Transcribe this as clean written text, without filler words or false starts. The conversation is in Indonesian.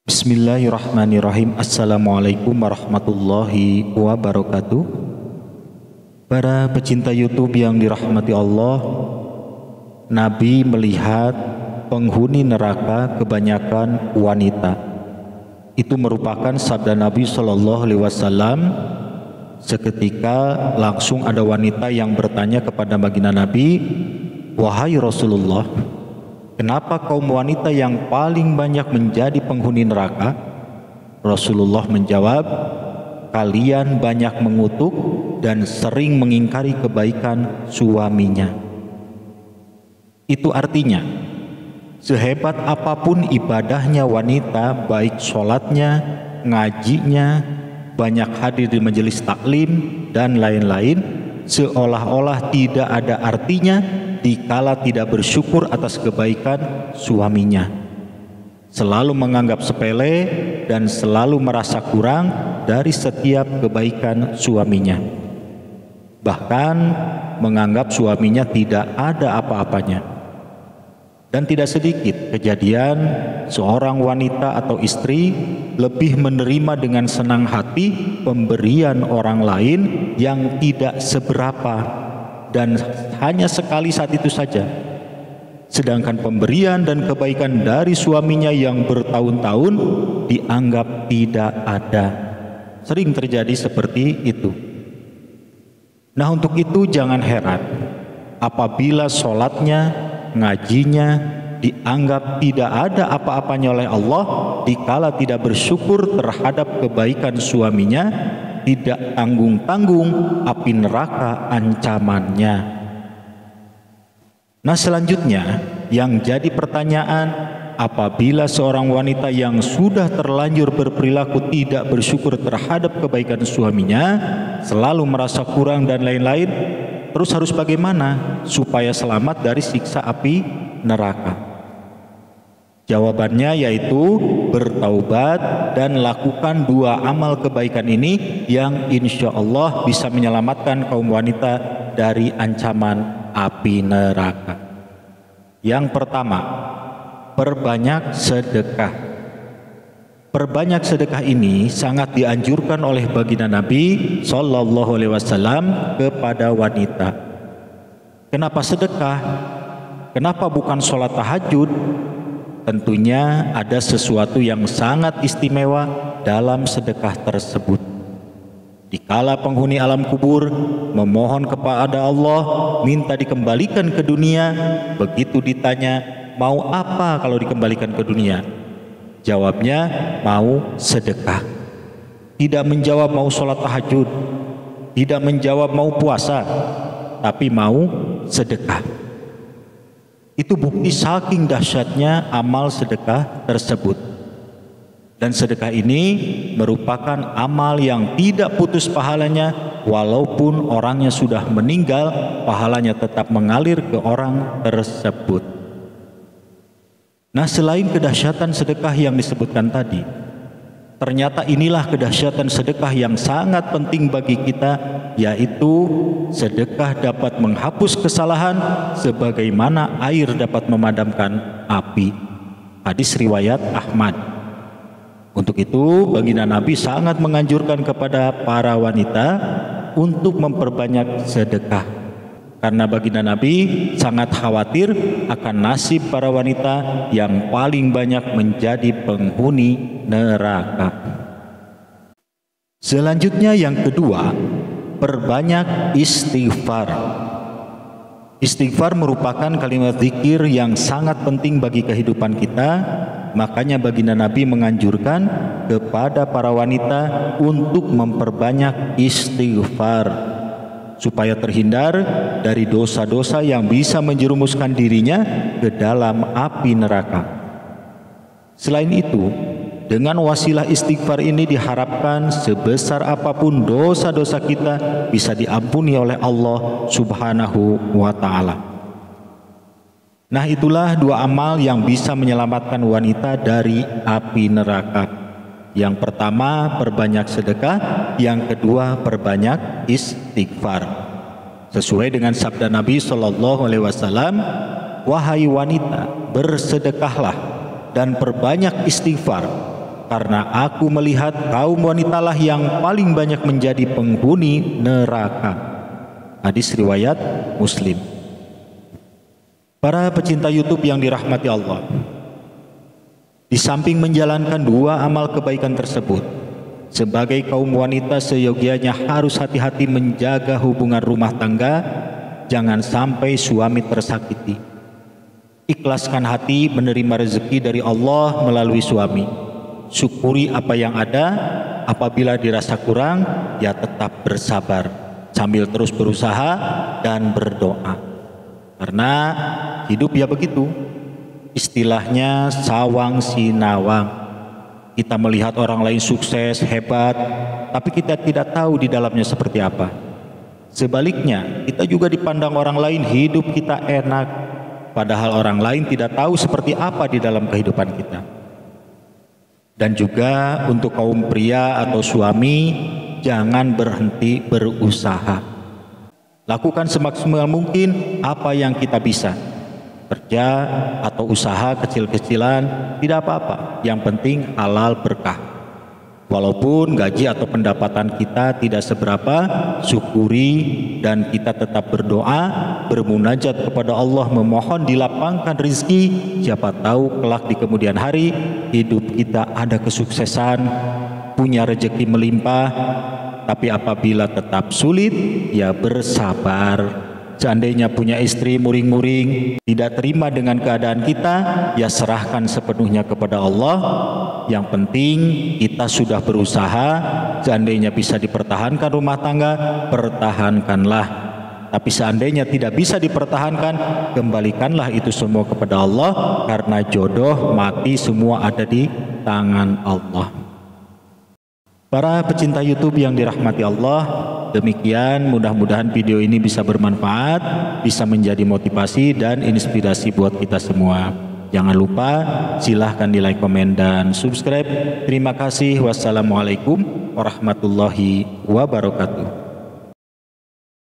Bismillahirrahmanirrahim. Assalamualaikum warahmatullahi wabarakatuh. Para pecinta YouTube yang dirahmati Allah, Nabi melihat penghuni neraka kebanyakan wanita. Itu merupakan sabda Nabi SAW. Seketika langsung ada wanita yang bertanya kepada baginda Nabi, "Wahai Rasulullah, kenapa kaum wanita yang paling banyak menjadi penghuni neraka?" Rasulullah menjawab, "Kalian banyak mengutuk dan sering mengingkari kebaikan suaminya." Itu artinya, sehebat apapun ibadahnya wanita, baik sholatnya, ngajinya, banyak hadir di majelis taklim, dan lain-lain, seolah-olah tidak ada artinya dikala tidak bersyukur atas kebaikan suaminya, selalu menganggap sepele dan selalu merasa kurang dari setiap kebaikan suaminya, bahkan menganggap suaminya tidak ada apa-apanya. Dan tidak sedikit kejadian seorang wanita atau istri lebih menerima dengan senang hati pemberian orang lain yang tidak seberapa dan hanya sekali saat itu saja, sedangkan pemberian dan kebaikan dari suaminya yang bertahun-tahun dianggap tidak ada. Sering terjadi seperti itu. Nah, untuk itu jangan heran apabila sholatnya, ngajinya dianggap tidak ada apa-apanya oleh Allah, dikala tidak bersyukur terhadap kebaikan suaminya, tidak tanggung-tanggung api neraka ancamannya. Nah, selanjutnya yang jadi pertanyaan, apabila seorang wanita yang sudah terlanjur berperilaku tidak bersyukur terhadap kebaikan suaminya, selalu merasa kurang dan lain-lain, terus harus bagaimana supaya selamat dari siksa api neraka? Jawabannya yaitu bertaubat dan lakukan dua amal kebaikan ini yang insya Allah bisa menyelamatkan kaum wanita dari ancaman api neraka. Yang pertama, perbanyak sedekah. Perbanyak sedekah ini sangat dianjurkan oleh baginda Nabi SAW kepada wanita. Kenapa sedekah? Kenapa bukan sholat tahajud? Tentunya ada sesuatu yang sangat istimewa dalam sedekah tersebut. Dikala penghuni alam kubur memohon kepada Allah minta dikembalikan ke dunia, begitu ditanya, "Mau apa kalau dikembalikan ke dunia?" Jawabnya, mau sedekah. Tidak menjawab mau sholat tahajud, tidak menjawab mau puasa, tapi mau sedekah. Itu bukti saking dahsyatnya amal sedekah tersebut. Dan sedekah ini merupakan amal yang tidak putus pahalanya, walaupun orangnya sudah meninggal, pahalanya tetap mengalir ke orang tersebut. Nah, selain kedahsyatan sedekah yang disebutkan tadi, ternyata inilah kedahsyatan sedekah yang sangat penting bagi kita, yaitu sedekah dapat menghapus kesalahan sebagaimana air dapat memadamkan api. Hadis riwayat Ahmad. Untuk itu, baginda Nabi sangat menganjurkan kepada para wanita untuk memperbanyak sedekah. Karena baginda Nabi sangat khawatir akan nasib para wanita yang paling banyak menjadi penghuni neraka. Selanjutnya yang kedua, perbanyak istighfar. Istighfar merupakan kalimat zikir yang sangat penting bagi kehidupan kita. Makanya baginda Nabi menganjurkan kepada para wanita untuk memperbanyak istighfar, supaya terhindar dari dosa-dosa yang bisa menjerumuskan dirinya ke dalam api neraka. Selain itu, dengan wasilah istighfar ini diharapkan sebesar apapun dosa-dosa kita bisa diampuni oleh Allah Subhanahu wa Ta'ala. Nah, itulah dua amal yang bisa menyelamatkan wanita dari api neraka. Yang pertama, perbanyak sedekah. Yang kedua, perbanyak istighfar. Sesuai dengan sabda Nabi SAW, "Wahai wanita, bersedekahlah dan perbanyak istighfar, karena aku melihat kaum wanitalah yang paling banyak menjadi penghuni neraka. Hadis riwayat Muslim. Para pecinta YouTube yang dirahmati Allah, di samping menjalankan dua amal kebaikan tersebut, sebagai kaum wanita seyogianya harus hati-hati menjaga hubungan rumah tangga, jangan sampai suami tersakiti. Ikhlaskan hati menerima rezeki dari Allah melalui suami. Syukuri apa yang ada, apabila dirasa kurang, ya tetap bersabar sambil terus berusaha dan berdoa. Karena hidup ya begitu, istilahnya sawang sinawang. Kita melihat orang lain sukses, hebat, tapi kita tidak tahu di dalamnya seperti apa. Sebaliknya, kita juga dipandang orang lain hidup kita enak, padahal orang lain tidak tahu seperti apa di dalam kehidupan kita. Dan juga untuk kaum pria atau suami, jangan berhenti berusaha. Lakukan semaksimal mungkin apa yang kita bisa. Kerja atau usaha kecil-kecilan tidak apa-apa, yang penting halal berkah. Walaupun gaji atau pendapatan kita tidak seberapa, syukuri dan kita tetap berdoa, bermunajat kepada Allah, memohon dilapangkan rizki. Siapa tahu kelak di kemudian hari hidup kita ada kesuksesan, punya rezeki melimpah. Tapi apabila tetap sulit, ya bersabar. Seandainya punya istri muring-muring, tidak terima dengan keadaan kita, ya serahkan sepenuhnya kepada Allah. Yang penting kita sudah berusaha. Seandainya bisa dipertahankan rumah tangga, pertahankanlah. Tapi seandainya tidak bisa dipertahankan, kembalikanlah itu semua kepada Allah, karena jodoh mati semua ada di tangan Allah. Para pecinta YouTube yang dirahmati Allah, demikian mudah-mudahan video ini bisa bermanfaat, bisa menjadi motivasi dan inspirasi buat kita semua. Jangan lupa silahkan di like, komen, dan subscribe. Terima kasih. Wassalamualaikum warahmatullahi wabarakatuh.